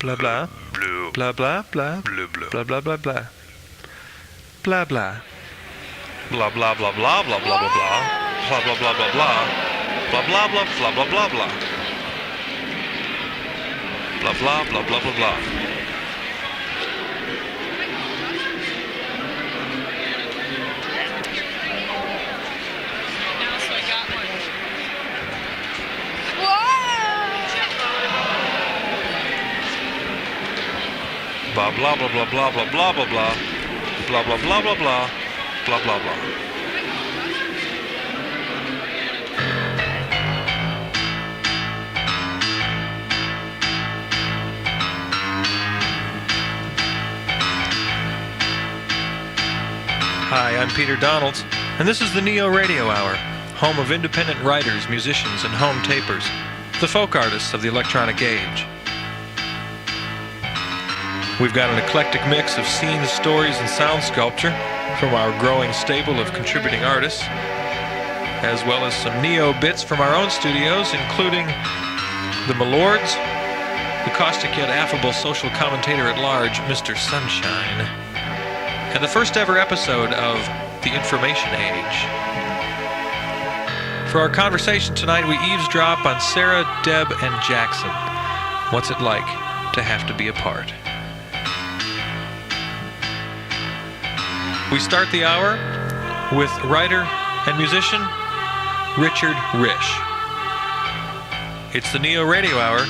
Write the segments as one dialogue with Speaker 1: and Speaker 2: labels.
Speaker 1: Blah blah.
Speaker 2: Blue.
Speaker 1: Blah blah blah.
Speaker 2: Blue blue.
Speaker 1: Blah blah blah blah. Blah blah.
Speaker 2: Blah blah blah blah blah blah blah blah. Blah blah blah blah blah. Blah blah blah blah blah blah blah. Blah blah blah blah blah blah. Blah blah blah blah blah blah blah blah blah. Blah blah blah blah blah. Blah blah blah.
Speaker 1: Hi, I'm Peter Donalds, and this is the NeoRadio Hour, home of independent writers, musicians, and home tapers, the folk artists of the electronic age. We've got an eclectic mix of scenes, stories, and sound sculpture from our growing stable of contributing artists, as well as some neo bits from our own studios, including the Milords, the caustic yet affable social commentator at large, Mr. Sunshine, and the first ever episode of The Information Age. For our conversation tonight, we eavesdrop on Sarah, Deb, and Jackson. What's it like to have to be apart? We start the hour with writer and musician Richard Risch. It's the NeoRadio Hour,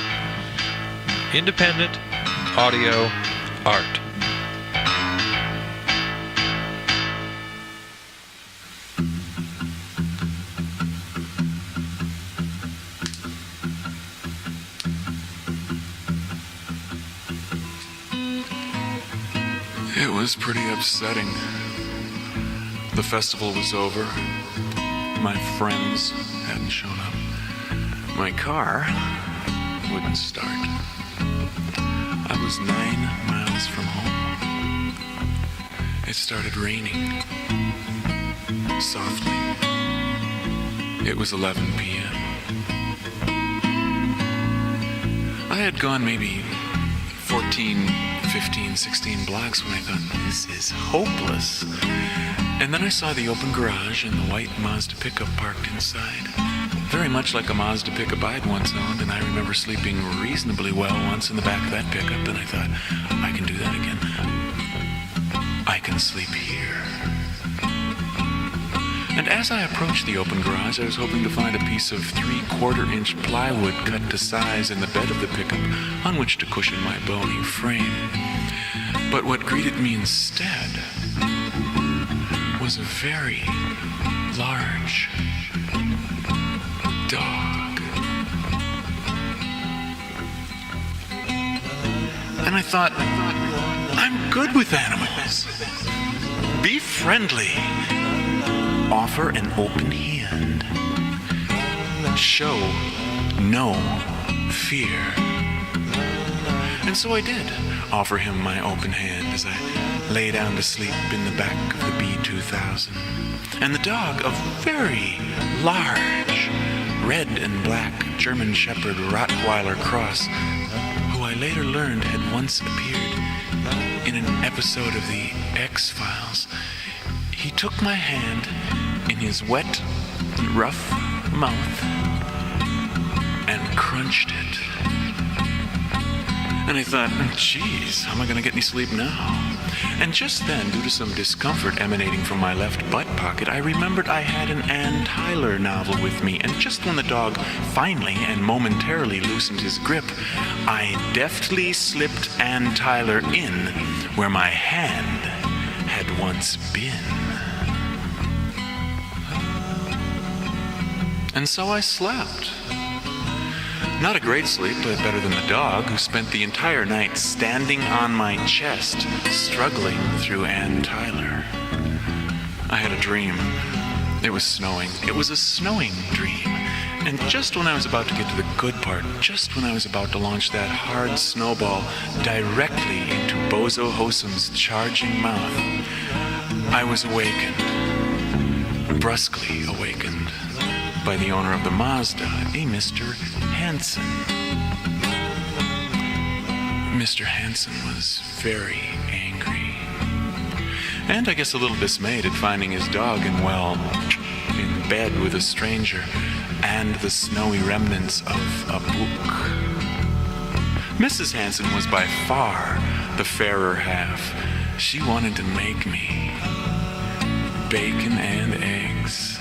Speaker 1: independent audio art.
Speaker 3: It was pretty upsetting. The festival was over. My friends hadn't shown up. My car wouldn't start. I was 9 miles from home. It started raining. Softly. It was 11 p.m. I had gone maybe 14, 15, 16 blocks when I thought, this is hopeless. And then I saw the open garage and the white Mazda pickup parked inside. Very much like a Mazda pickup I'd once owned, and I remember sleeping reasonably well once in the back of that pickup, and I thought, I can do that again. I can sleep here. And as I approached the open garage, I was hoping to find a piece of 3/4-inch plywood cut to size in the bed of the pickup on which to cushion my bony frame. But what greeted me instead was a very large dog. And I thought, I'm good with animals. Be friendly. Offer an open hand. Show no fear. And so I did offer him my open hand as I lay down to sleep in the back of the B2000. And the dog, a very large red and black German Shepherd Rottweiler cross, who I later learned had once appeared in an episode of the X-Files, he took my hand in his wet, rough mouth and crunched it. And I thought, geez, how am I going to get any sleep now? And just then, due to some discomfort emanating from my left butt pocket, I remembered I had an Ann Tyler novel with me, and just when the dog finally and momentarily loosened his grip, I deftly slipped Ann Tyler in where my hand had once been. And so I slept. Not a great sleep, but better than the dog, who spent the entire night standing on my chest, struggling through Ann Tyler. I had a dream. It was snowing. It was a snowing dream. And just when I was about to get to the good part, just when I was about to launch that hard snowball directly into Bozo Hosum's charging mouth, I was awakened, brusquely awakened, by the owner of the Mazda, a Mr. Hansen. Mr. Hansen was very angry, and I guess a little dismayed at finding his dog in bed with a stranger and the snowy remnants of a book. Mrs. Hansen was by far the fairer half. She wanted to make me bacon and eggs.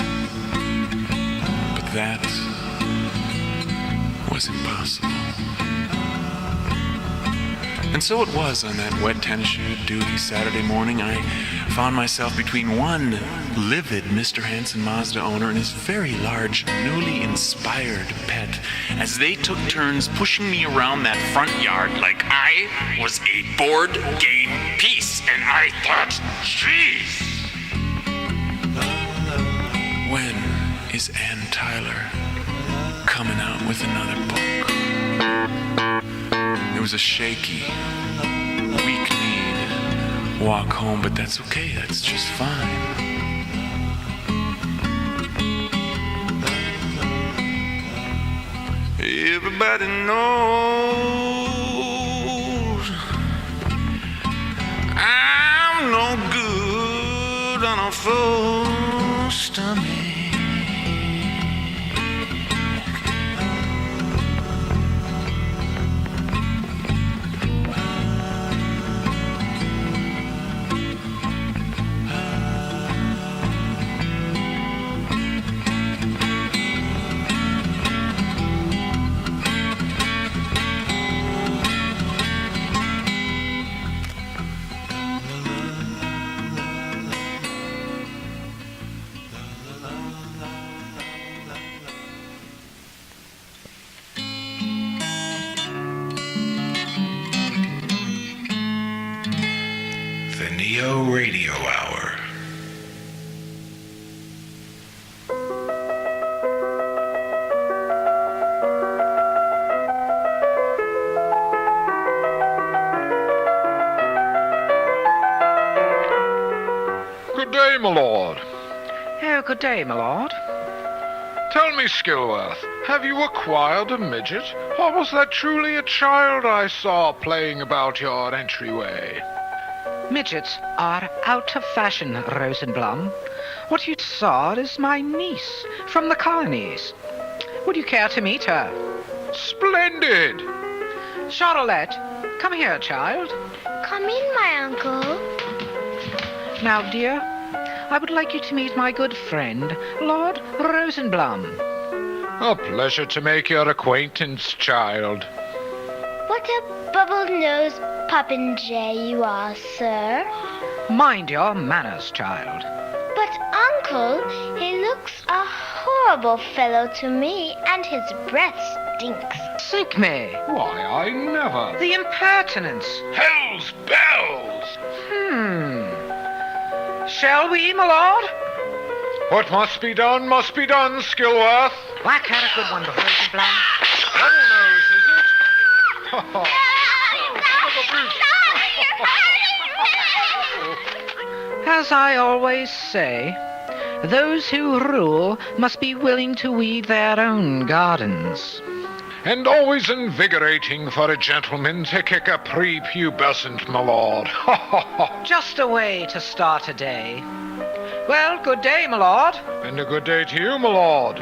Speaker 3: That was impossible. And so it was on that wet tennis shoe duty Saturday morning, I found myself between one livid Mr. Hansen Mazda owner and his very large, newly inspired pet, as they took turns pushing me around that front yard like I was a board game piece. And I thought, jeez. When is Ann Tyler coming out with another book? It was a shaky, weak-kneed walk home, but that's okay, that's just fine. Everybody knows I'm no good on a full stomach.
Speaker 2: NeoRadio Hour.
Speaker 4: Good day, my lord.
Speaker 5: Oh, good day, my lord.
Speaker 4: Tell me, Skillworth, have you acquired a midget, or was that truly a child I saw playing about your entryway?
Speaker 5: Midgets are out of fashion, Rosenblum. What you saw is my niece from the colonies. Would you care to meet her?
Speaker 4: Splendid!
Speaker 5: Charlotte, come here, child.
Speaker 6: Come in, my uncle.
Speaker 5: Now, dear, I would like you to meet my good friend, Lord Rosenblum.
Speaker 4: A pleasure to make your acquaintance, child.
Speaker 6: What a bubble-nosed popinjay you are, sir.
Speaker 5: Mind your manners, child.
Speaker 6: But, uncle, he looks a horrible fellow to me, and his breath stinks.
Speaker 5: Sink me.
Speaker 4: Why, I never.
Speaker 5: The impertinence.
Speaker 4: Hell's bells!
Speaker 5: Shall we, my lord?
Speaker 4: What must be done, Skillworth.
Speaker 5: Whack had a good one, Rosenblum.
Speaker 4: Double nose, is it?
Speaker 5: As I always say, those who rule must be willing to weed their own gardens.
Speaker 4: And always invigorating for a gentleman to kick a prepubescent, my lord.
Speaker 5: Just a way to start a day. Well, good day, my lord.
Speaker 4: And a good day to you, my lord.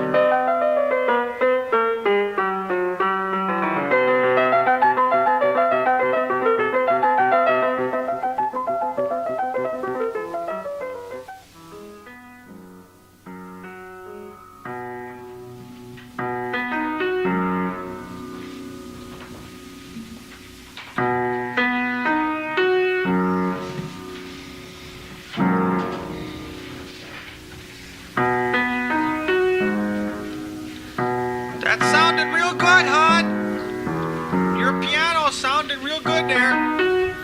Speaker 1: feeling real good there.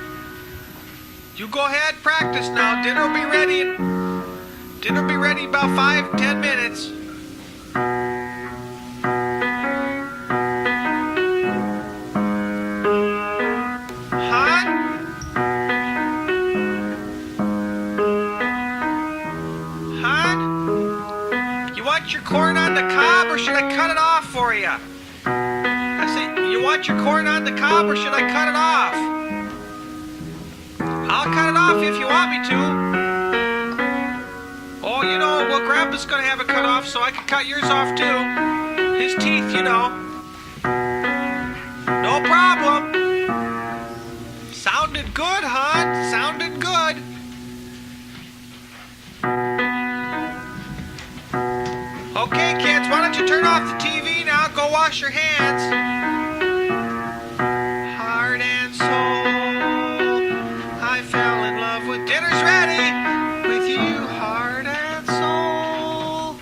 Speaker 1: You go ahead, practice now. Dinner will be ready. Dinner will be ready in about 5-10 minutes. Your corn on the cob, or should I cut it off for you? I say, you want your corn on the cob, or should I cut it off? I'll cut it off if you want me to. Oh, you know, well, Grandpa's gonna have it cut off, so I can cut yours off too. His teeth, you know. No problem. Sounded good, hon. Sounded good. Okay, kids, why don't you turn off the TV now? Go wash your hands. Heart and soul, I fell in love with dinner's ready with you. Heart and soul.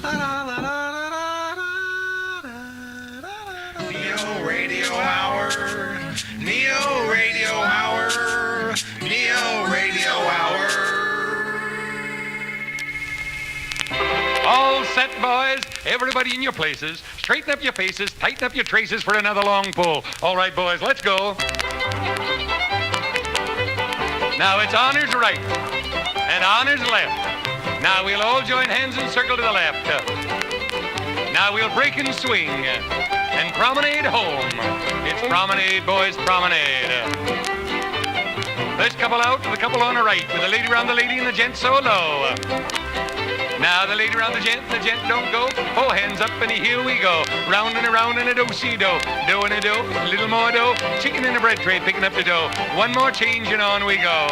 Speaker 1: La, la, la, la, la, la, la, la.
Speaker 3: Neo Radio Hour. Neo Radio Hour. Neo Radio Hour.
Speaker 7: All set, boys. Everybody in your places. Straighten up your faces. Tighten up your traces for another long pull. All right, boys, let's go. Now it's honors right and honors left. Now we'll all join hands and circle to the left. Now we'll break and swing and promenade home. It's promenade, boys, promenade. First couple out, the couple on the right, with the lady round the lady and the gent so low. Now the lady round the gent don't go. Oh, hands up and here we go. Round and around in a do-si-do. Dough and a dough, a little more dough. Chicken in a bread tray, picking up the dough. One more change and on we go.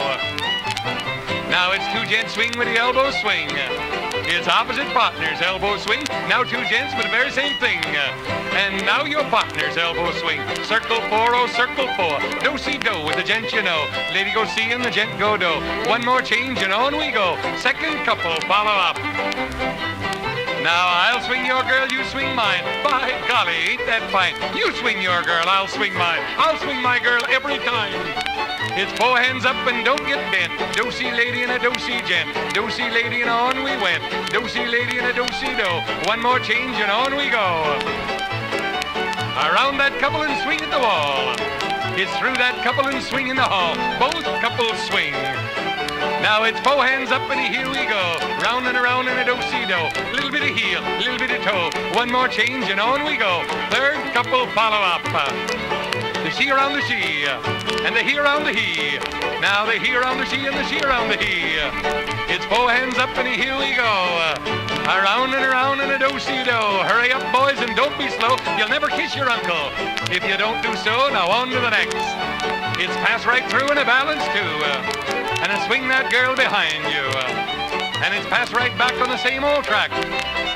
Speaker 7: Now it's two gents swing with the elbow swing. It's opposite partners, elbow swing. Now two gents with the very same thing. And now your partners, elbow swing. Circle 4, oh, circle 4. Do-si-do with the gent you know. Lady go see and the gent go do. One more change and on we go. Second couple, follow up. Now I'll swing your girl, you swing mine. By golly, ain't that fine? You swing your girl, I'll swing mine. I'll swing my girl every time. It's 4 hands up and don't get bent. Do-si lady and a do-si gent. Do-si lady and on we went. Do-si lady and a do-si-do. One more change and on we go. Around that couple and swing at the wall. It's through that couple and swing in the hall. Both couples swing. Now it's 4 hands up and here we go. Round and around in a do-si-do. Little bit of heel, little bit of toe. One more change and on we go. Third couple follow up. The she around the she, and the he around the he. Now the he around the she and the she around the he. It's 4 hands up and here we go. Around and around in a do-si-do. Hurry up, boys, and don't be slow. You'll never kiss your uncle if you don't do so. Now on to the next. It's pass right through and a balance too. And a swing that girl behind you. And it's pass right back on the same old track.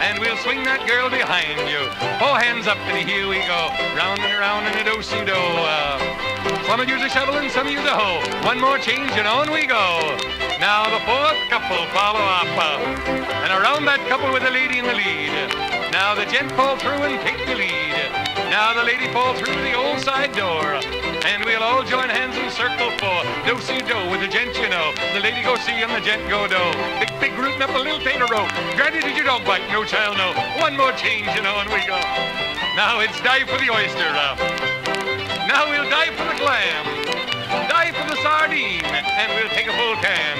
Speaker 7: And we'll swing that girl behind you. 4 hands up and here we go. Round and around in a do-si-do. Some will use a shovel and some use a hoe. One more change and on we go. Now the 4th couple follow up. And around that couple with the lady in the lead. Now the gent fall through and take the lead. Now the lady fall through the old side door. And we'll all join hands and circle 4. Do-si-do with the gent you know. The lady go see and the gent go do. Big rootin' up a little tater rope. Granny, did your dog bite? No child, no. One more change and on we go. Now it's dive for the oyster. Now we'll dive for the clam. Dive for the sardine. And we'll take a full can.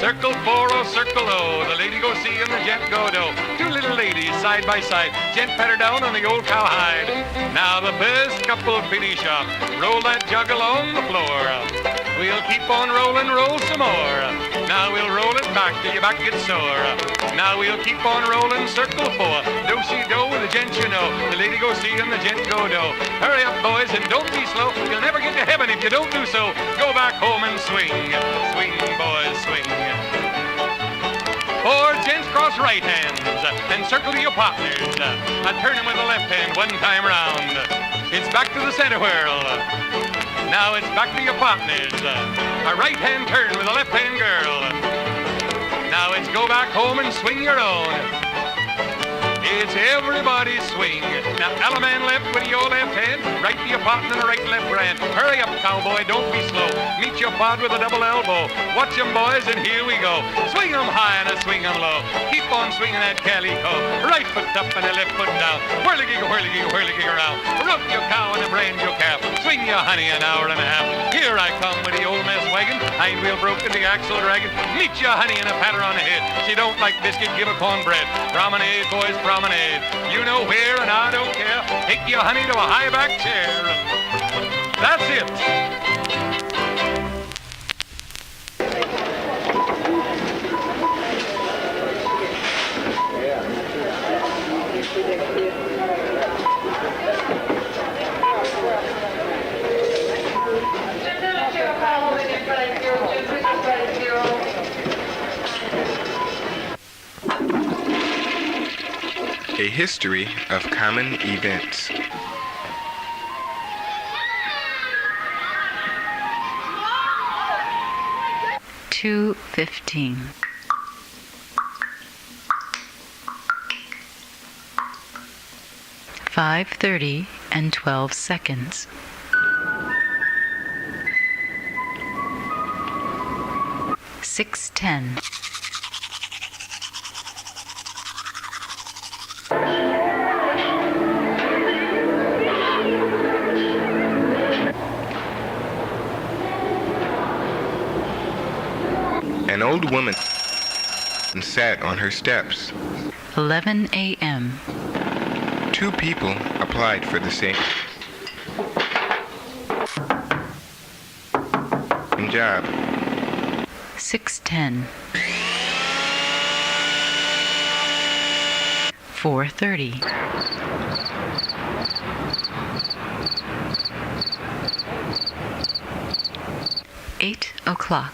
Speaker 7: Circle 4, oh, circle O. The lady go see and the gent go do. 2 little ladies side by side. Gent pat her down on the old cowhide. Now the first couple finish up. Roll that jug along the floor. We'll keep on rolling, roll some more. Now we'll roll it back till your back gets sore. Now we'll keep on rolling, circle 4. Do-si-do with the gent you know. The lady go see and the gent go do. Hurry up, boys, and don't be slow. You'll never get to heaven if you don't do so. Go back home and swing. Swing, boys, swing. 4 gents cross right hands and circle to your partners. Turn them with the left hand 1 time round. It's back to the center whirl. Now it's back to your partners. A right hand turn with a left hand girl. Now it's go back home and swing your own. It's everybody swing. Now, Alaman left with your left hand, right to your partner and right left hand. Hurry up, cowboy, don't be slow. Meet your pod with a double elbow. Watch 'em, boys, and here we go. Swing 'em high and a swing 'em low. Keep on swinging that calico. Right foot up and a left foot down. Whirligig, whirligig, whirligig around. Rope your cow and a brand your calf. Swing your honey an hour and a half. Here I come with the old mess wagon. Hind wheel broken, the axle dragging. Meet your honey and a patter on the head. She don't like biscuit, give her cornbread. Promenade, boys, promenade. You know where and I don't care. Take your honey to a high back chair. That's it.
Speaker 8: A history of common events.
Speaker 9: $2.15. 5:30 and 12 seconds. 6:10.
Speaker 8: 'An old woman sat on her steps.
Speaker 9: 11 a.m.
Speaker 8: 2 people applied for the same job.
Speaker 9: 6:10. 4:30. 8 o'clock.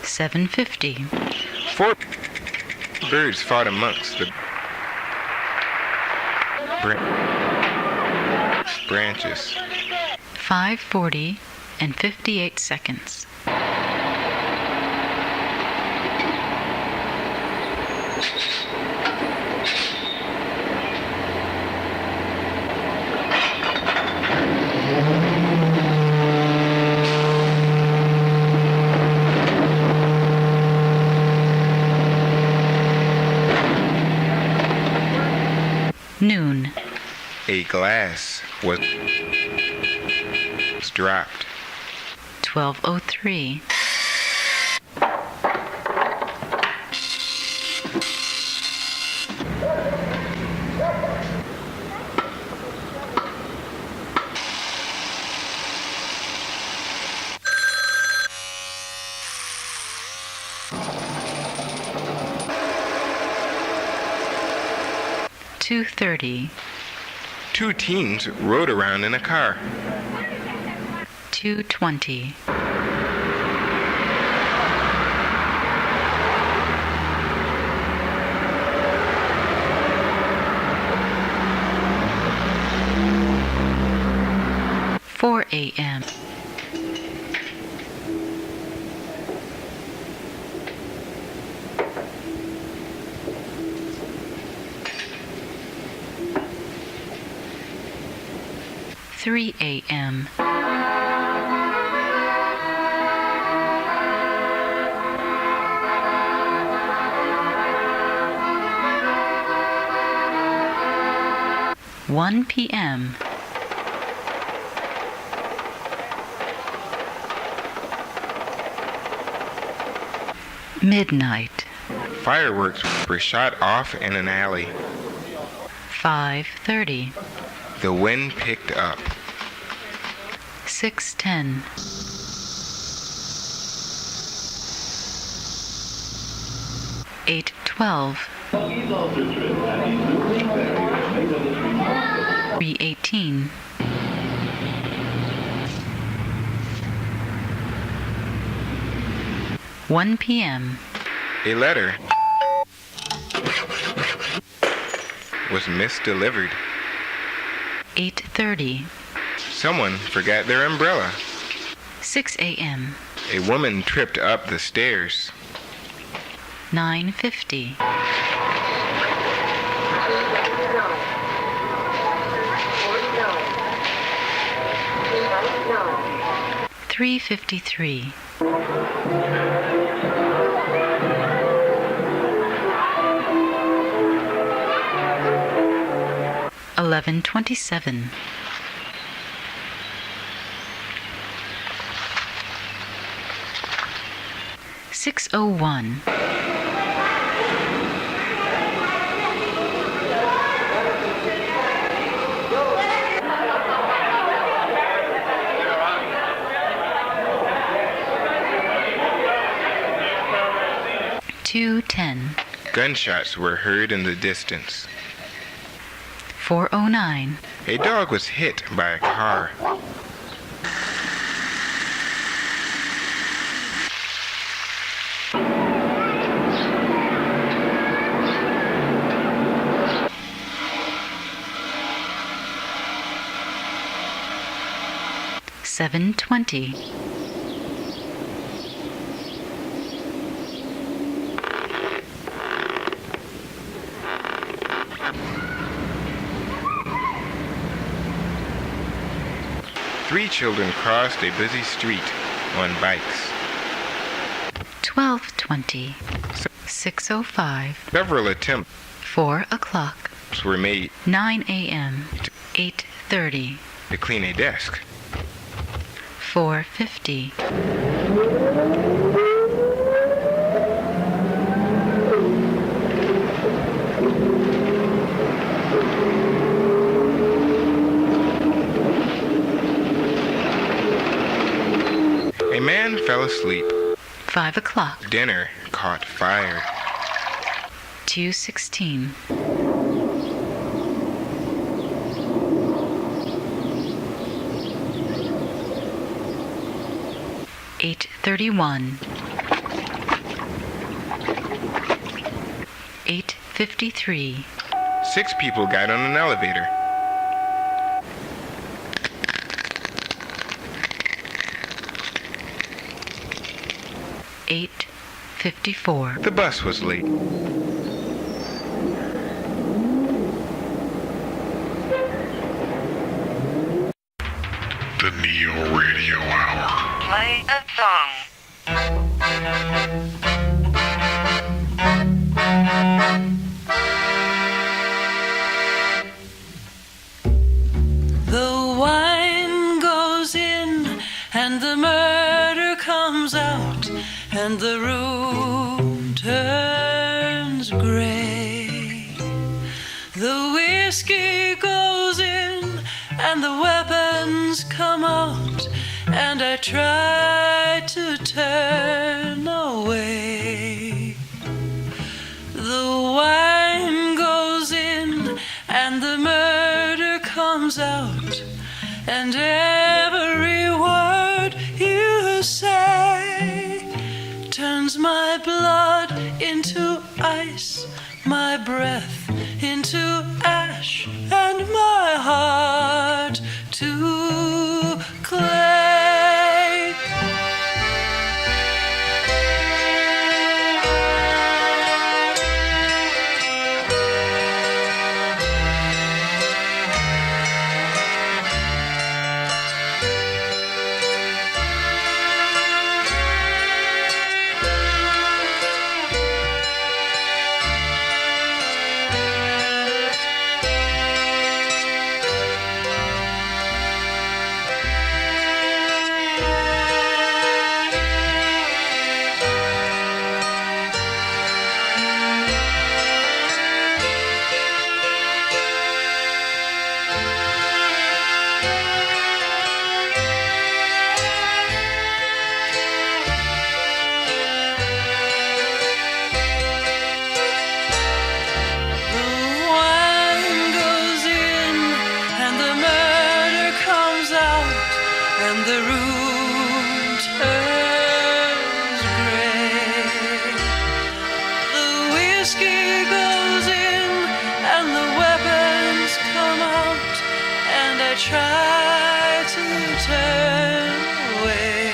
Speaker 9: 7:50.
Speaker 8: 4 birds fought amongst the branches.
Speaker 9: 5:40 and 58 seconds. 12:00.
Speaker 8: A glass was dropped.
Speaker 9: 12:03. 2:30.
Speaker 8: 2 teens rode around in a car.
Speaker 9: 2:20. 4 a.m. 3 a.m. 1 p.m. Midnight.
Speaker 8: Fireworks were shot off in an alley.
Speaker 9: 5:30.
Speaker 8: The wind picked up.
Speaker 9: 6:10. 8:12. 3:18. 1 p.m.
Speaker 8: A letter was misdelivered.
Speaker 9: 8:30.
Speaker 8: Someone forgot their umbrella.
Speaker 9: 6 a.m.
Speaker 8: A woman tripped up the stairs.
Speaker 9: 9:50. 3:53. 11:27. 6:01. 2:10.
Speaker 8: Gunshots were heard in the distance.
Speaker 9: 4:09.
Speaker 8: A dog was hit by a car.
Speaker 9: $7:20.
Speaker 8: 3 children crossed a busy street on bikes.
Speaker 9: 12:20. 6:05.
Speaker 8: Several attempts
Speaker 9: 4 o'clock.
Speaker 8: were made
Speaker 9: 9 a.m. 8:30.
Speaker 8: to clean a desk.
Speaker 9: 4:50.
Speaker 8: 'A man fell asleep.
Speaker 9: 5 o'clock.
Speaker 8: Dinner caught fire.
Speaker 9: 2:16. 8:31. 8:53.
Speaker 8: 6 people got on an elevator.
Speaker 9: 8:54.
Speaker 8: The bus was late.
Speaker 2: The NeoRadio Hour.
Speaker 10: Play a song.
Speaker 11: The wine goes in and the murder comes out and the room turns gray. The whiskey goes in and the weapons come out and I try to turn away. The wine goes in and the murder comes out and every word you say turns my blood into ice, my breath into ash, and my heart to clay. Try to turn away.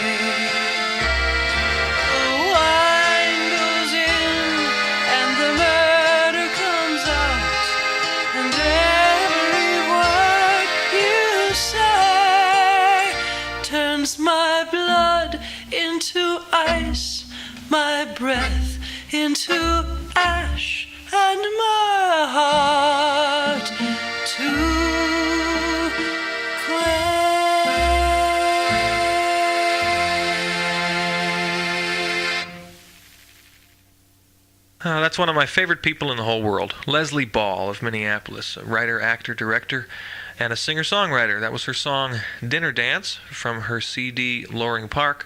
Speaker 11: turns my blood into ice, my breath into ash, and my heart to clay.
Speaker 1: That's one of my favorite people in the whole world, Leslie Ball of Minneapolis, a writer, actor, director, and a singer-songwriter. That was her song Dinner Dance from her CD Loring Park.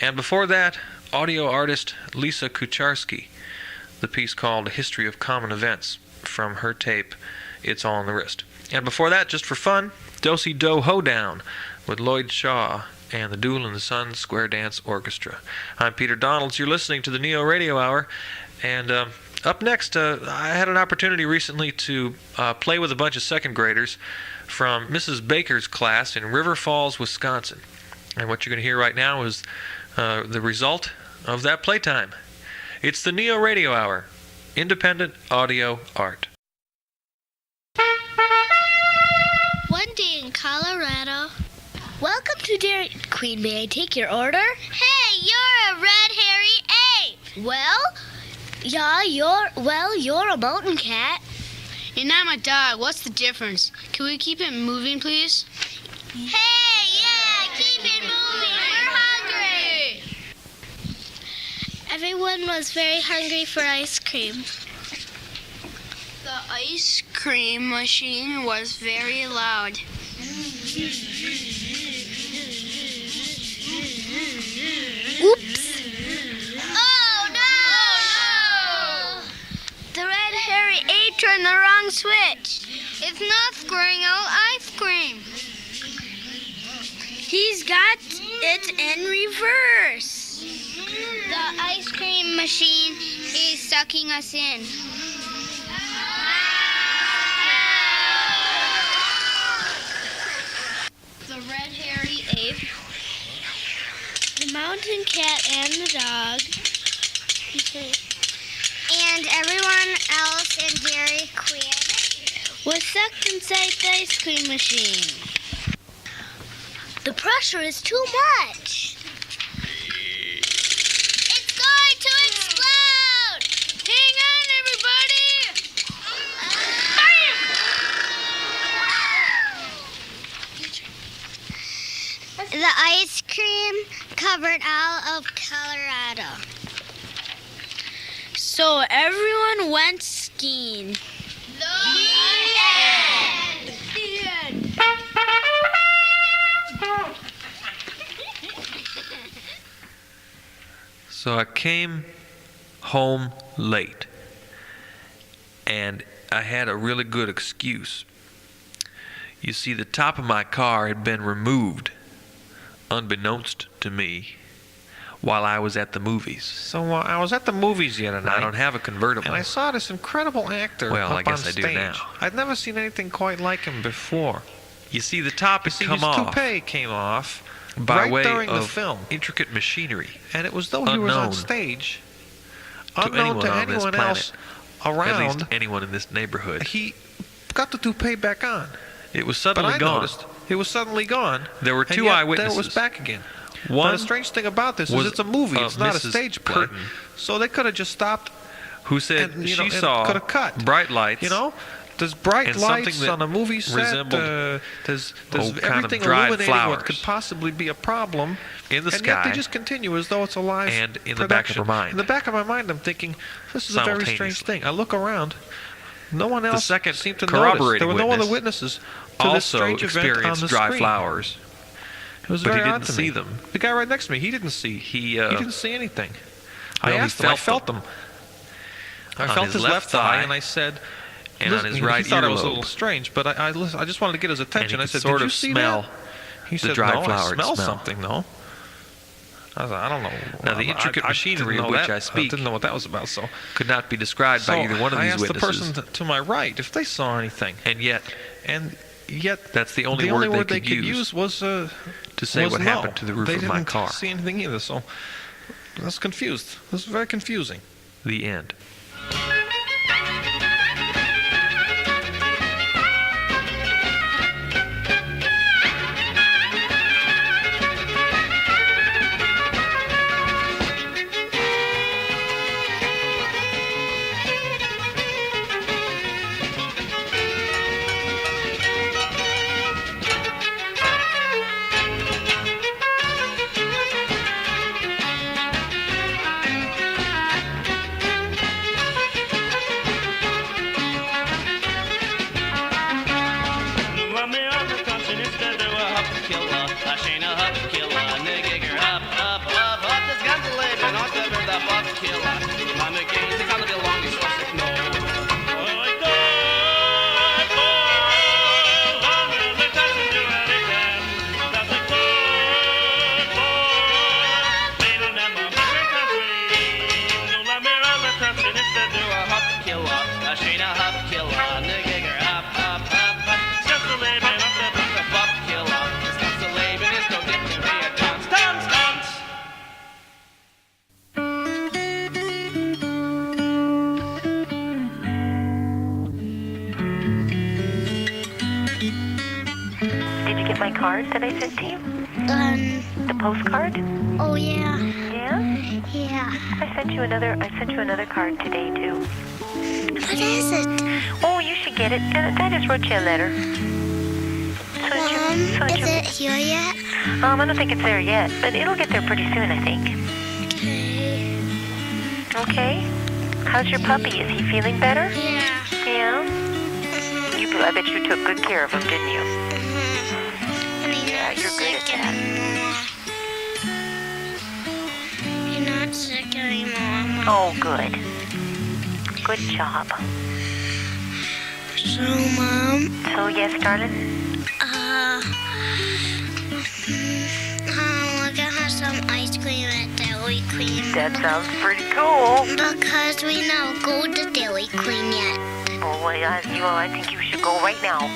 Speaker 1: And before that, audio artist Lisa Kucharski, the piece called History of Common Events from her tape It's All on the Wrist. And before that, just for fun, Do-Si Do Hoedown with Lloyd Shaw and the Duel in the Sun Square Dance Orchestra. I'm Peter Donalds. You're listening to the NeoRadio Hour. And up next, I had an opportunity recently to play with a bunch of second graders from Mrs. Baker's class in River Falls, Wisconsin. And what you're going to hear right now is the result of that playtime. It's the NeoRadio Hour, independent audio art.
Speaker 6: One day in Colorado. Welcome to Dairy Queen. May I take your order? Hey, you're a red hairy ape. Well, yeah, you're a mountain cat.
Speaker 10: And I'm a dog. What's the difference? Can we keep it moving, please?
Speaker 6: Hey, yeah, keep it moving. We're hungry. Everyone was very hungry for ice cream.
Speaker 10: The ice cream machine was very loud.
Speaker 6: Oops. Oh, no! The red hairy ape turned the wrong switch.
Speaker 10: It's not squirting out ice cream.
Speaker 6: He's got it in reverse.
Speaker 10: The ice cream machine is sucking us in.
Speaker 6: The red hairy ape, the mountain cat, and the dog.
Speaker 10: And everyone else in Dairy Queen
Speaker 6: was sucked inside the ice cream machine. The pressure is too much.
Speaker 10: It's going to explode! Hang on, everybody! The ice cream covered all of Colorado.
Speaker 6: So everyone went skiing.
Speaker 1: So I came home late, and I had a really good excuse. You see, the top of my car had been removed, unbeknownst to me, while I was at the movies.
Speaker 12: So I was at the movies the other night.
Speaker 1: I don't have a convertible.
Speaker 12: And I saw this incredible actor
Speaker 1: Well,
Speaker 12: up
Speaker 1: I guess
Speaker 12: on
Speaker 1: I do
Speaker 12: stage.
Speaker 1: now.
Speaker 12: I'd never seen anything quite like him before.
Speaker 1: You see, the top had come
Speaker 12: his
Speaker 1: off
Speaker 12: toupee came off
Speaker 1: by
Speaker 12: right
Speaker 1: way
Speaker 12: during the
Speaker 1: of
Speaker 12: film.
Speaker 1: intricate machinery.
Speaker 12: And it was though he was on
Speaker 1: Unknown
Speaker 12: stage,
Speaker 1: to
Speaker 12: unknown to
Speaker 1: anyone on this
Speaker 12: anyone else
Speaker 1: planet. At least
Speaker 12: around.
Speaker 1: anyone in this neighborhood.
Speaker 12: He got the toupee back on.
Speaker 1: It was
Speaker 12: But
Speaker 1: suddenly
Speaker 12: I
Speaker 1: gone.
Speaker 12: noticed it was suddenly gone.
Speaker 1: There were
Speaker 12: and
Speaker 1: two
Speaker 12: yet
Speaker 1: eyewitnesses.
Speaker 12: There it was back again.
Speaker 1: One
Speaker 12: Now, the strange thing about this is
Speaker 1: was,
Speaker 12: it's a movie. It's not a
Speaker 1: Mrs.
Speaker 12: stage play.
Speaker 1: Curtin,
Speaker 12: So they could have just stopped.
Speaker 1: who said
Speaker 12: and,
Speaker 1: she
Speaker 12: and
Speaker 1: saw
Speaker 12: could have cut.
Speaker 1: bright lights.
Speaker 12: You know, there's bright
Speaker 1: and something
Speaker 12: lights
Speaker 1: that
Speaker 12: on a movie set.
Speaker 1: resembled,
Speaker 12: There's
Speaker 1: kind of
Speaker 12: everything
Speaker 1: dried
Speaker 12: illuminating
Speaker 1: flowers
Speaker 12: what could possibly be a problem
Speaker 1: in the
Speaker 12: and
Speaker 1: sky.
Speaker 12: yet they just continue as though it's a live
Speaker 1: And in the
Speaker 12: production.
Speaker 1: back of her mind.
Speaker 12: In the back of my mind, I'm thinking, this is a very strange
Speaker 1: Simultaneously.
Speaker 12: thing. I look around. No one else
Speaker 1: second
Speaker 12: seemed to notice. There
Speaker 1: corroborating
Speaker 12: were no other
Speaker 1: witness
Speaker 12: witnesses to this
Speaker 1: also
Speaker 12: strange event on
Speaker 1: experienced
Speaker 12: the
Speaker 1: dry
Speaker 12: screen.
Speaker 1: flowers.
Speaker 12: It was
Speaker 1: But he
Speaker 12: very
Speaker 1: didn't
Speaker 12: odd to
Speaker 1: see
Speaker 12: me.
Speaker 1: them.
Speaker 12: The guy right next to me, he didn't see.
Speaker 1: He
Speaker 12: didn't see anything. I
Speaker 1: well, he
Speaker 12: asked him. I
Speaker 1: felt
Speaker 12: felt them. I
Speaker 1: On
Speaker 12: felt
Speaker 1: his
Speaker 12: his
Speaker 1: left
Speaker 12: left thigh,
Speaker 1: thigh
Speaker 12: and I said,
Speaker 1: and on his right
Speaker 12: he thought it was a
Speaker 1: earlobe.
Speaker 12: little strange, but I just wanted to get his attention.
Speaker 1: And he
Speaker 12: I
Speaker 1: could
Speaker 12: said,
Speaker 1: sort
Speaker 12: "Did you
Speaker 1: of
Speaker 12: see
Speaker 1: smell
Speaker 12: that?" He
Speaker 1: the
Speaker 12: said,
Speaker 1: dried
Speaker 12: "No, I
Speaker 1: flowered
Speaker 12: smell
Speaker 1: smell."
Speaker 12: something, though." I was like, I don't know.
Speaker 1: Now, the intricate machinery of which I speak
Speaker 12: didn't know what that was about. So
Speaker 1: could not be described by either one of
Speaker 12: I
Speaker 1: these
Speaker 12: asked
Speaker 1: witnesses.
Speaker 12: the person to my right if they saw anything,
Speaker 1: and yet
Speaker 12: the
Speaker 1: that's the only word
Speaker 12: they
Speaker 1: could use
Speaker 12: was
Speaker 1: to say
Speaker 12: was
Speaker 1: what
Speaker 12: no.
Speaker 1: happened to the roof
Speaker 12: they
Speaker 1: of my
Speaker 12: didn't
Speaker 1: car.
Speaker 12: see anything either. So I was confused. This was very confusing.
Speaker 1: The end.
Speaker 13: my card that I sent to you? The postcard?
Speaker 6: Oh, yeah.
Speaker 13: Yeah?
Speaker 6: Yeah.
Speaker 13: I sent you another card today, too.
Speaker 6: What is it?
Speaker 13: Oh, you should get it. I just wrote you a letter.
Speaker 6: Is it here yet?
Speaker 13: I don't think it's there yet, but it'll get there pretty soon, I think. Okay. How's your puppy? Is he feeling better?
Speaker 6: Yeah.
Speaker 13: Yeah? I bet you took good care of him, didn't you?
Speaker 6: Yeah,
Speaker 13: you're good at that.
Speaker 6: You're not sick anymore.
Speaker 13: Oh, good. Good job.
Speaker 6: So, Mom?
Speaker 13: So, yes, darling?
Speaker 6: We're gonna have some ice cream at Dairy Queen.
Speaker 13: That sounds pretty cool.
Speaker 6: Because we never go to Dairy Queen yet.
Speaker 13: Oh, well, I think you should go right now.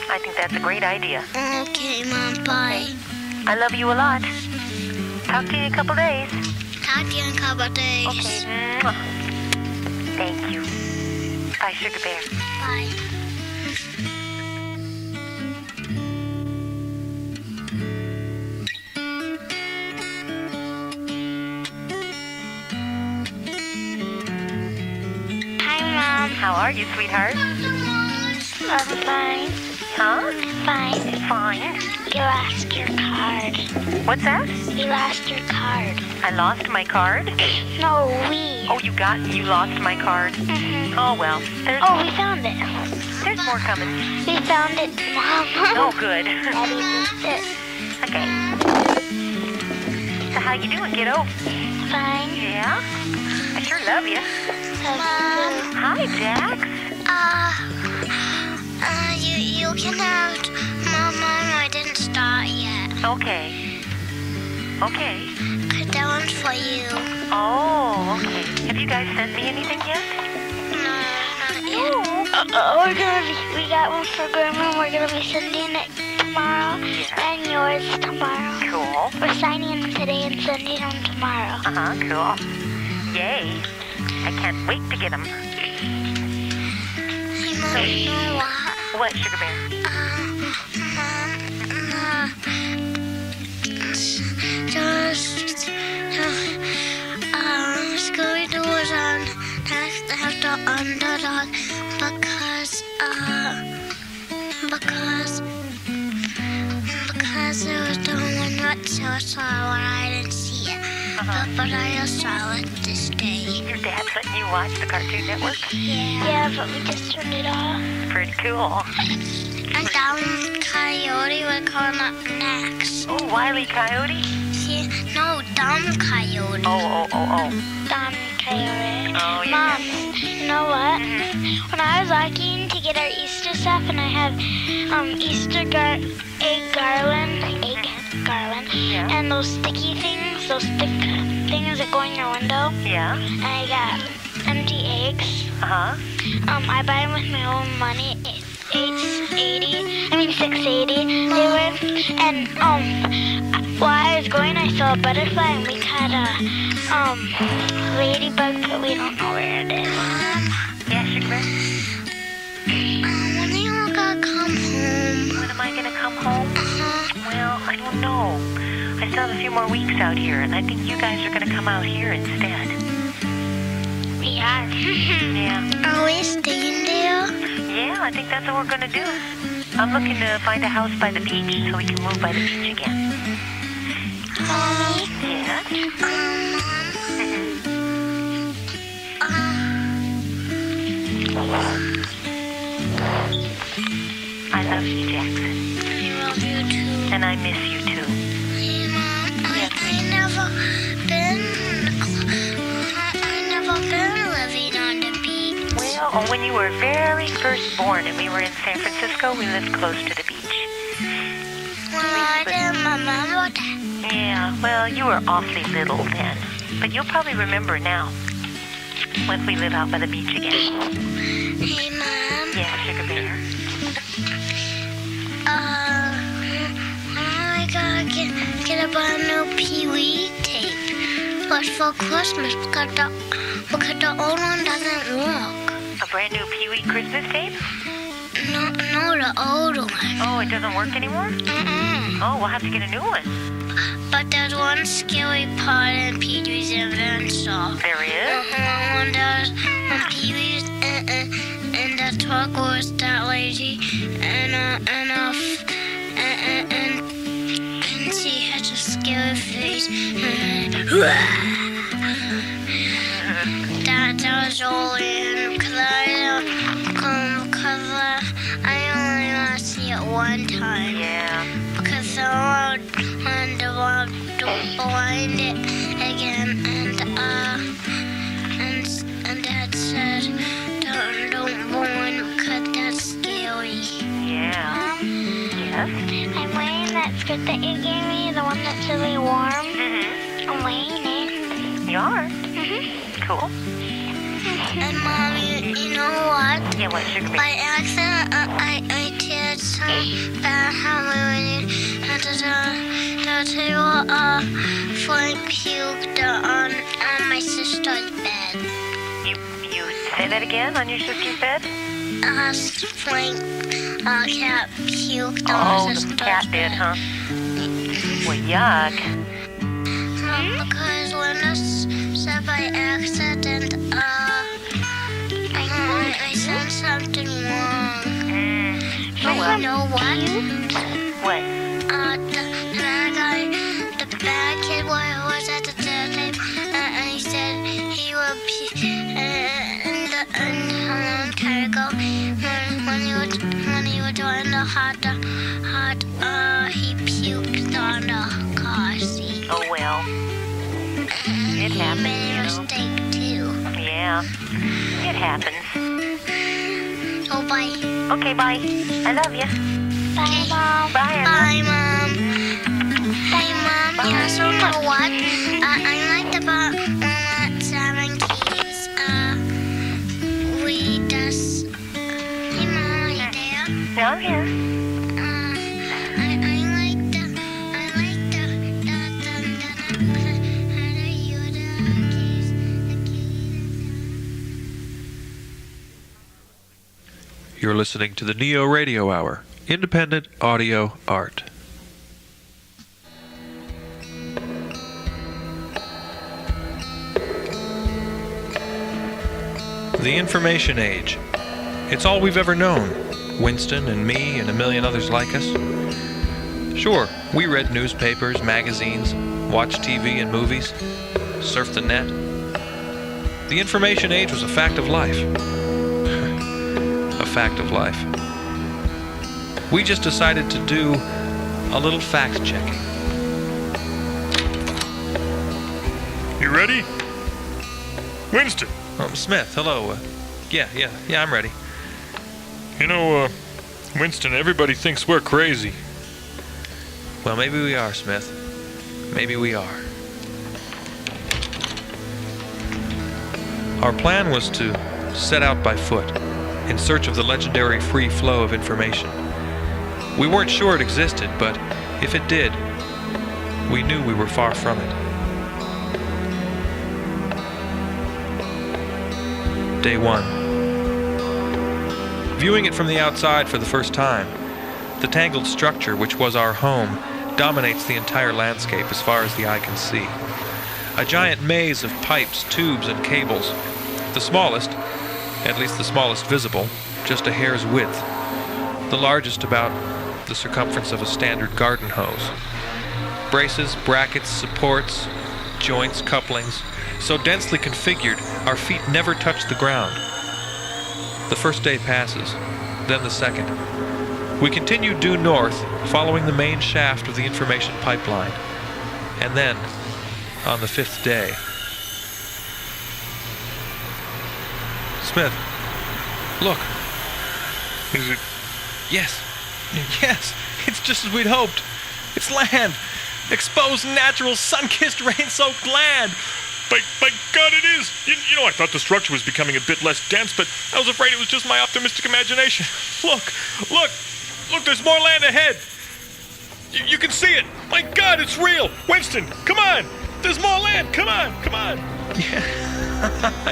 Speaker 13: I think that's a great idea.
Speaker 6: Okay, Mom, bye.
Speaker 13: I love you a lot. Talk to you in a couple days.
Speaker 6: Talk to you in a couple days.
Speaker 13: Okay. Thank you. Bye, Sugar Bear.
Speaker 6: Bye.
Speaker 13: How are you, sweetheart?
Speaker 6: I'm fine.
Speaker 13: Huh?
Speaker 6: Fine.
Speaker 13: Fine.
Speaker 6: You lost your card.
Speaker 13: What's that?
Speaker 6: You lost your card.
Speaker 13: I lost my card?
Speaker 6: No, we.
Speaker 13: Oh, you lost my card?
Speaker 6: Mm-hmm.
Speaker 13: Oh, well.
Speaker 6: We found it.
Speaker 13: There's more coming.
Speaker 6: We found it, Mom.
Speaker 13: Oh, good.
Speaker 6: Daddy used it.
Speaker 13: Okay. So how you doing, kiddo?
Speaker 6: Fine.
Speaker 13: Yeah? I sure love you.
Speaker 6: Mom.
Speaker 13: Hi, Jax.
Speaker 6: You can have Mom, I didn't start yet.
Speaker 13: Okay. Okay.
Speaker 6: That one's for you.
Speaker 13: Oh, okay. Have you guys sent me anything yet?
Speaker 6: No, not yet. We got one for Grandma. We're gonna be sending it tomorrow.
Speaker 13: Yeah.
Speaker 6: And yours tomorrow.
Speaker 13: Cool.
Speaker 6: We're signing them today and sending them tomorrow.
Speaker 13: Cool. Yay. I can't wait to get them.
Speaker 6: Hey, Mom, you know what?
Speaker 13: What, Sugar Bear?
Speaker 6: Scooby-Doo was on after Underdog because it was the one that I saw when I didn't see it. But I just saw it this day.
Speaker 13: Your dad's letting you watch the Cartoon Network?
Speaker 6: Yeah, but we just turned it off.
Speaker 13: Pretty cool.
Speaker 6: And Dumb Coyote, we're calling up next.
Speaker 13: Oh, Wile E. Coyote?
Speaker 6: No, Dumb Coyote.
Speaker 13: Oh.
Speaker 6: Dumb Coyote.
Speaker 13: Oh, yeah.
Speaker 6: Mom, you know what? When I was looking to get our Easter stuff, and I have Easter egg garland, and those sticky things, those stick things that go in your window.
Speaker 13: Yeah.
Speaker 6: And I got empty eggs.
Speaker 13: Uh-huh.
Speaker 6: I buy them with my own money. $6.80. They were, and while I was going, I saw a butterfly, and we caught a ladybug, but we don't know where it is.
Speaker 13: Yeah, Sugar?
Speaker 6: When are you gonna come home?
Speaker 13: When am I gonna come home? Well, I don't know. I still have a few more weeks out here, and I think you guys are gonna come out here instead.
Speaker 6: We are.
Speaker 13: Yeah.
Speaker 6: Are we staying there?
Speaker 13: Yeah, I think that's what we're gonna do. I'm looking to find a house by the beach so we can move by the beach again.
Speaker 6: Mommy?
Speaker 13: Yeah? I love you, Jackson.
Speaker 6: I love you too.
Speaker 13: And I miss you too.
Speaker 6: Hey, Mom, I never been living on the beach.
Speaker 13: Well, when you were very first born and we were in San Francisco, we lived close to the beach.
Speaker 6: Well, I didn't remember that.
Speaker 13: Yeah, well, you were awfully little then. But you'll probably remember now. Once we live out by the beach again.
Speaker 6: Hey, Mom.
Speaker 13: Yeah, Sugar Bear.
Speaker 6: I gotta get a brand new Pee-wee tape. But for Christmas, because the old one doesn't work.
Speaker 13: A brand new Pee-wee Christmas tape?
Speaker 6: No, the old one.
Speaker 13: Oh, it doesn't work anymore?
Speaker 6: Mm-mm.
Speaker 13: Oh, we'll have to get a new one.
Speaker 6: But there's one scary part in Pee-wee's invention.
Speaker 13: There is?
Speaker 6: When there's Pee-wee's and the truck was that lady, and she had a scary face. That was only because I only want to see it one time.
Speaker 13: Yeah.
Speaker 6: Because I want to blind it again, and Dad said, don't blind because that's scary.
Speaker 13: Yeah. Yes?
Speaker 6: I'm wearing that skirt that you gave me, the one that's really warm.
Speaker 13: Mm-hmm.
Speaker 6: I'm wearing it.
Speaker 13: You are?
Speaker 6: Mm-hmm.
Speaker 13: Cool.
Speaker 6: And Mommy, you know what?
Speaker 13: Yeah, what, Sugar Baby?
Speaker 6: By accident, I did some bad Halloween, and the table Frank puked on my sister's bed.
Speaker 13: You say that again on your sister's bed?
Speaker 6: Frank cat puked on my sister's bed.
Speaker 13: Oh, the cat did, huh? Well, yuck.
Speaker 6: Because when I said by accident, I said something wrong. But you know what?
Speaker 13: What?
Speaker 6: The bad kid was at the table, and he said he would puke. And a long time ago, when he was doing the hot, he puked on the car seat.
Speaker 13: Oh, well. It happens,
Speaker 6: He made a mistake, too.
Speaker 13: Yeah. It happens.
Speaker 6: Oh, bye.
Speaker 13: Okay, bye. I love you.
Speaker 6: Bye, Mom.
Speaker 13: Bye, Emma.
Speaker 6: Bye, Mom. Bye, Mom.
Speaker 13: Bye.
Speaker 6: You also know what? I liked about 70s. We just... Hey, Mom, are you there?
Speaker 13: Yeah, I'm here.
Speaker 6: I like the
Speaker 1: You're listening to the NeoRadio Hour, independent audio art. The information age. It's all we've ever known. Winston and me and a million others like us. Sure, we read newspapers, magazines, watched TV and movies, surfed the net. The information age was a fact of life. A fact of life. We just decided to do a little fact checking.
Speaker 12: You ready? Winston.
Speaker 1: Smith, hello. Yeah, I'm ready.
Speaker 12: You know, Winston, everybody thinks we're crazy.
Speaker 1: Well, maybe we are, Smith. Maybe we are. Our plan was to set out by foot, in search of the legendary free flow of information. We weren't sure it existed, but if it did, we knew we were far from it. Day 1. Viewing it from the outside for the first time, the tangled structure which was our home dominates the entire landscape as far as the eye can see. A giant maze of pipes, tubes, and cables. The smallest, at least the smallest visible, just a hair's width. The largest about the circumference of a standard garden hose. Braces, brackets, supports, joints, couplings, so densely configured our feet never touch the ground. The first day passes, then the second. We continue due north, following the main shaft of the information pipeline. And then, on the 5th day... Smith, look.
Speaker 12: Is it?
Speaker 1: Yes, it's just as we'd hoped. It's land. Exposed, natural, sun-kissed, rain-soaked land.
Speaker 12: By God, it is! You know, I thought the structure was becoming a bit less dense, but I was afraid it was just my optimistic imagination. Look, there's more land ahead! You can see it! My God, it's real! Winston, come on! There's more land! Come on!
Speaker 1: Yeah.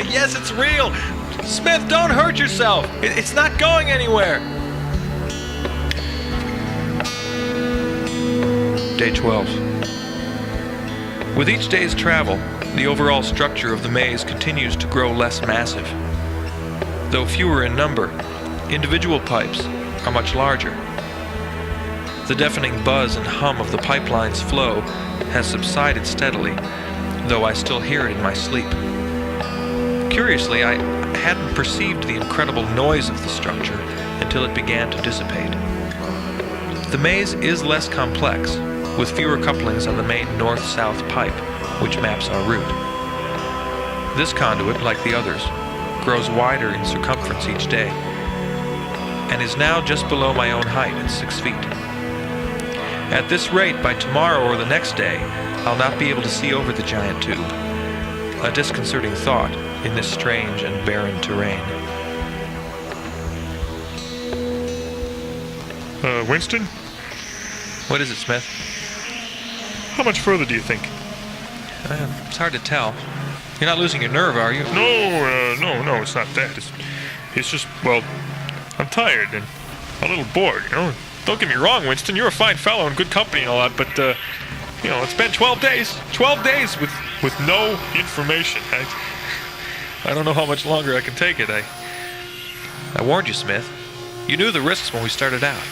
Speaker 1: Yes, it's real! Smith, don't hurt yourself! It's not going anywhere! Day 12. With each day's travel, the overall structure of the maze continues to grow less massive. Though fewer in number, individual pipes are much larger. The deafening buzz and hum of the pipeline's flow has subsided steadily, though I still hear it in my sleep. Curiously, I hadn't perceived the incredible noise of the structure until it began to dissipate. The maze is less complex, with fewer couplings on the main north-south pipe, which maps our route. This conduit, like the others, grows wider in circumference each day, and is now just below my own height at 6 feet. At this rate, by tomorrow or the next day, I'll not be able to see over the giant tube. A disconcerting thought in this strange and barren terrain.
Speaker 12: Winston?
Speaker 1: What is it, Smith?
Speaker 12: How much further do you think?
Speaker 1: It's hard to tell. You're not losing your nerve, are you?
Speaker 12: No, it's not that. It's just, well, I'm tired and a little bored, you know? Don't get me wrong, Winston, you're a fine fellow and good company and all that, but, you know, it's been 12 days. 12 days with no information. I don't know how much longer I can take it.
Speaker 1: I warned you, Smith. You knew the risks when we started out.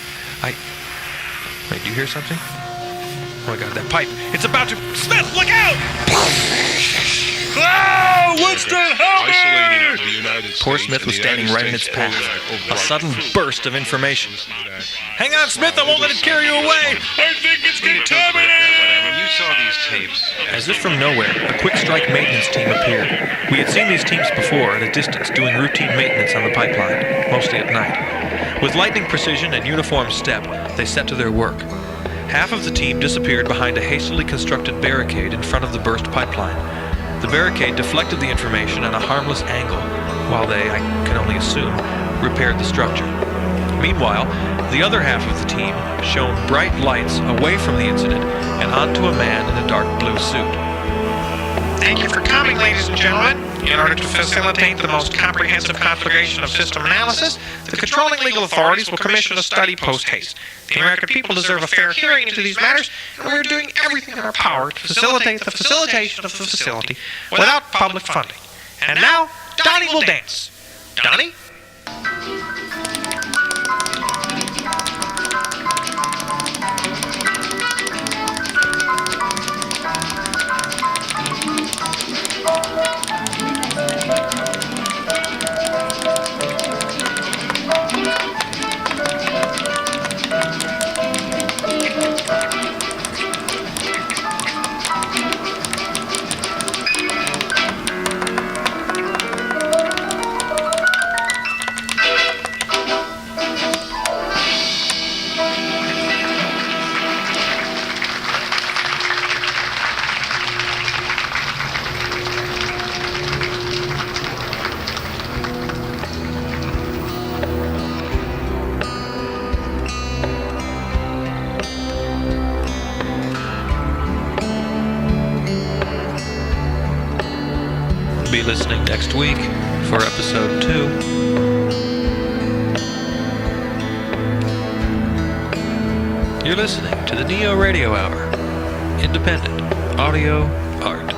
Speaker 1: Wait, do you hear something? Oh my God, that pipe. It's about to... Smith, look out!
Speaker 12: Oh, Winston, help me!
Speaker 1: Poor Smith was standing right in its path. A sudden burst of information. Hang on, Smith, I won't let it carry you away!
Speaker 12: I think it's contaminated!
Speaker 8: You saw these tapes.
Speaker 1: As if from nowhere, a quick strike maintenance team appeared. We had seen these teams before at a distance doing routine maintenance on the pipeline, mostly at night. With lightning precision and uniform step, they set to their work. Half of the team disappeared behind a hastily constructed barricade in front of the burst pipeline. The barricade deflected the information at a harmless angle, while they, I can only assume, repaired the structure. Meanwhile, the other half of the team shone bright lights away from the incident and onto a man in a dark blue suit.
Speaker 14: Thank you for coming, ladies and gentlemen. In order to facilitate the most comprehensive configuration of system analysis, the controlling legal authorities will commission a study post-haste. The American people deserve a fair hearing into these matters, and we're doing everything in our power to facilitate the facilitation of the facility without public funding. And now, Donnie will dance. Donnie?
Speaker 1: Be listening next week for episode 2. You're listening to the NeoRadio Hour. Independent audio art.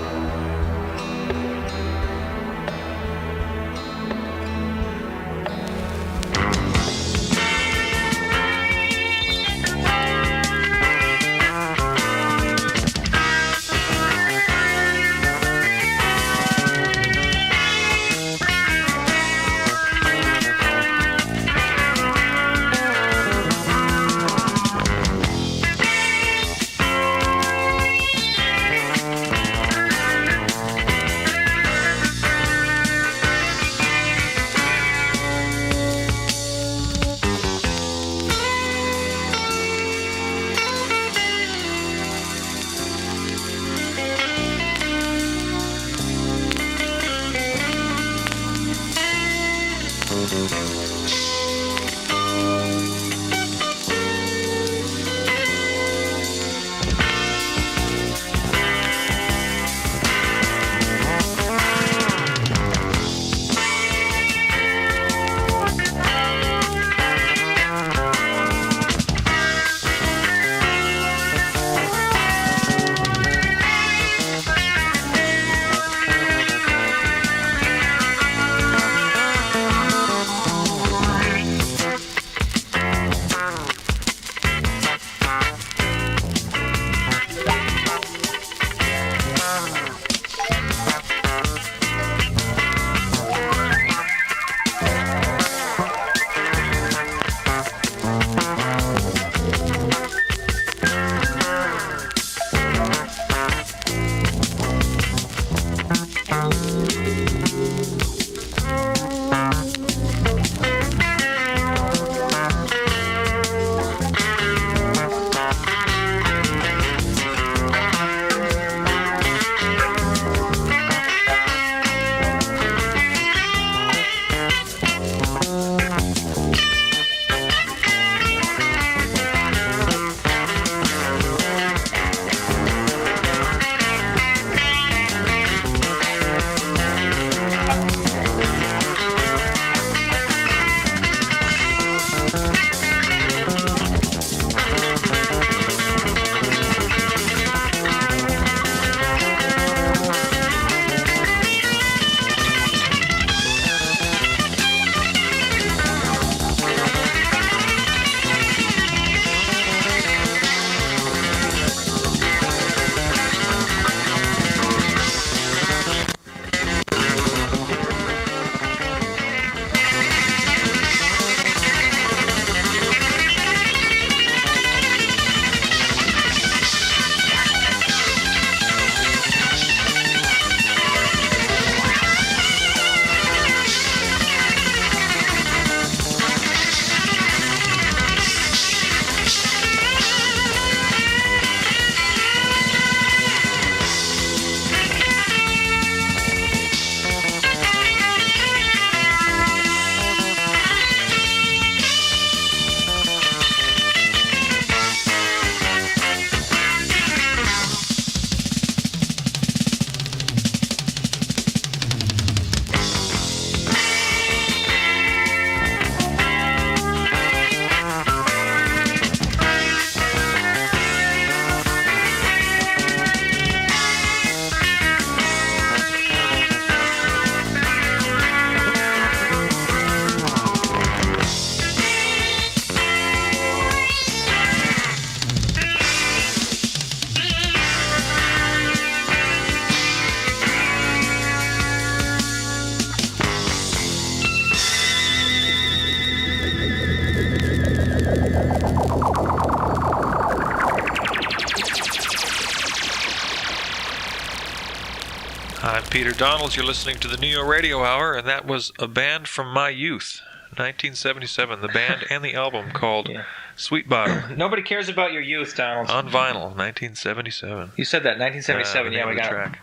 Speaker 1: Peter Donalds, you're listening to the NeoRadio Hour, and that was a band from my youth, 1977. The band and the album called Sweet Bottom.
Speaker 14: Nobody cares about your youth, Donald.
Speaker 1: On vinyl, 1977.
Speaker 14: You said that, 1977.
Speaker 1: Yeah,
Speaker 14: we got
Speaker 1: track.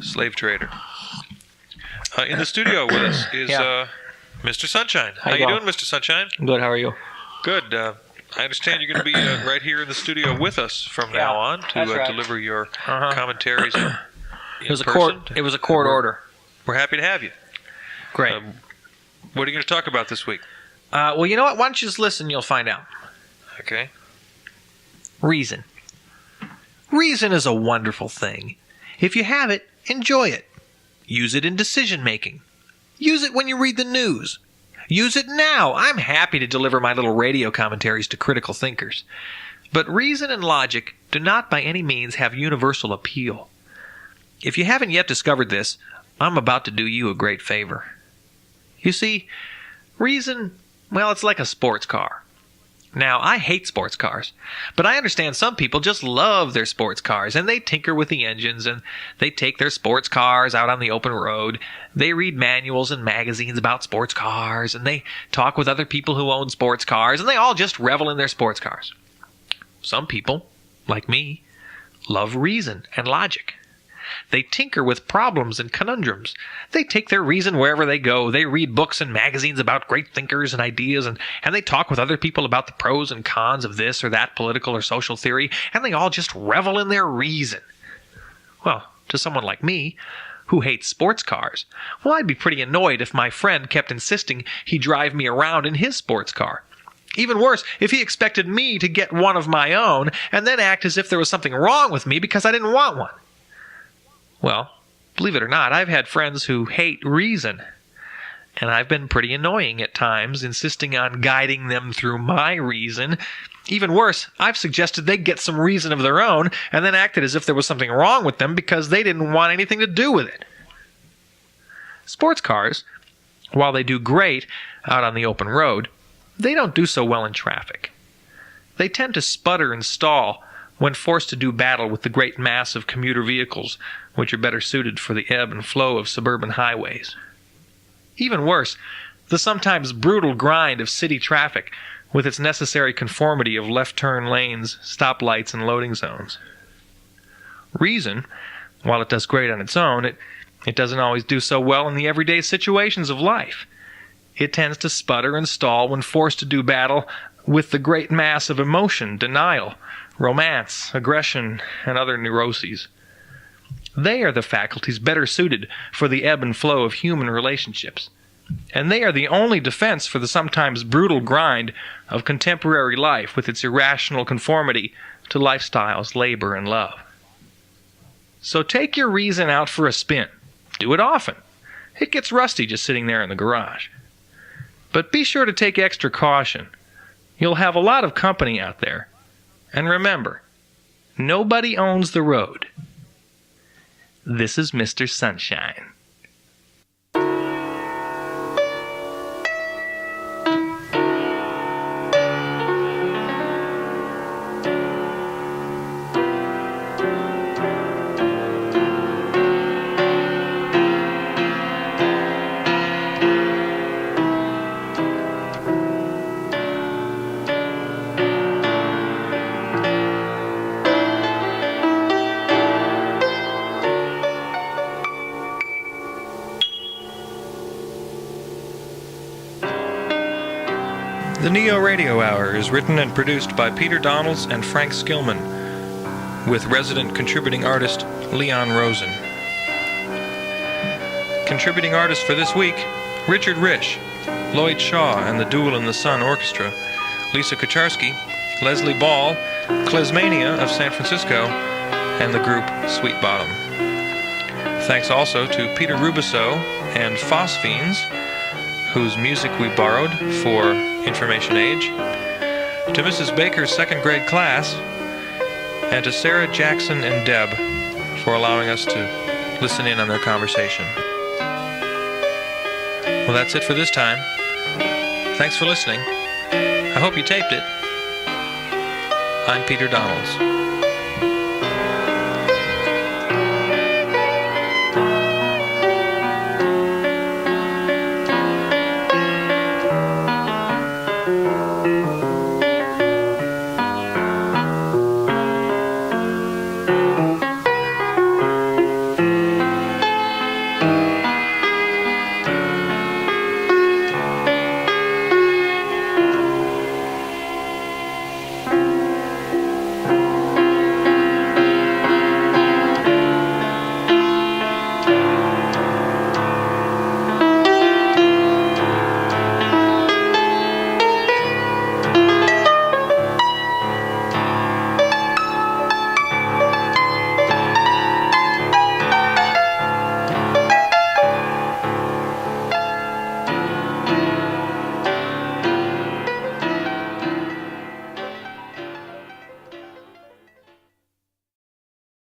Speaker 1: Slave Trader. In the studio with us is Mr. Sunshine. How you doing, Mr. Sunshine?
Speaker 14: Good. How are you?
Speaker 1: Good. I understand you're going to be right here in the studio with us from now on to deliver your commentaries. It was a
Speaker 14: court order.
Speaker 1: We're happy to have you.
Speaker 14: Great.
Speaker 1: What are you going to talk about this week?
Speaker 14: Well, you know what? Why don't you just listen? You'll find out.
Speaker 1: Okay.
Speaker 14: Reason. Reason is a wonderful thing. If you have it, enjoy it. Use it in decision making. Use it when you read the news. Use it now. I'm happy to deliver my little radio commentaries to critical thinkers. But reason and logic do not by any means have universal appeal. If you haven't yet discovered this, I'm about to do you a great favor. You see, reason, well, it's like a sports car. Now, I hate sports cars, but I understand some people just love their sports cars, and they tinker with the engines, and they take their sports cars out on the open road. They read manuals and magazines about sports cars, and they talk with other people who own sports cars, and they all just revel in their sports cars. Some people, like me, love reason and logic. They tinker with problems and conundrums. They take their reason wherever they go. They read books and magazines about great thinkers and ideas, and they talk with other people about the pros and cons of this or that political or social theory, and they all just revel in their reason. Well, to someone like me, who hates sports cars, well, I'd be pretty annoyed if my friend kept insisting he drive me around in his sports car. Even worse, if he expected me to get one of my own and then act as if there was something wrong with me because I didn't want one. Well, believe it or not, I've had friends who hate reason, and I've been pretty annoying at times, insisting on guiding them through my reason. Even worse, I've suggested they get some reason of their own and then acted as if there was something wrong with them because they didn't want anything to do with it. Sports cars, while they do great out on the open road, they don't do so well in traffic. They tend to sputter and stall when forced to do battle with the great mass of commuter vehicles, which are better suited for the ebb and flow of suburban highways. Even worse, the sometimes brutal grind of city traffic with its necessary conformity of left turn lanes, stoplights, and loading zones. Reason, while it does great on its own, it doesn't always do so well in the everyday situations of life. It tends to sputter and stall when forced to do battle with the great mass of emotion, denial, romance, aggression, and other neuroses. They are the faculties better suited for the ebb and flow of human relationships, and they are the only defense for the sometimes brutal grind of contemporary life with its irrational conformity to lifestyles, labor, and love. So take your reason out for a spin. Do it often. It gets rusty just sitting there in the garage. But be sure to take extra caution. You'll have a lot of company out there. And remember, nobody owns the road. This is Mr. Sunshine.
Speaker 1: The NeoRadio Hour is written and produced by Peter Donalds and Frank Skillman, with resident contributing artist Leon Rosen. Contributing artists for this week, Richard Rich, Lloyd Shaw and the Duel in the Sun Orchestra, Lisa Kucharski, Leslie Ball, Klezmania of San Francisco, and the group Sweet Bottom. Thanks also to Peter Rubiceau and Phosphines, whose music we borrowed for Information Age, to Mrs. Baker's second grade class, and to Sarah, Jackson, and Deb for allowing us to listen in on their conversation. Well, that's it for this time. Thanks for listening. I hope you taped it. I'm Peter Donalds.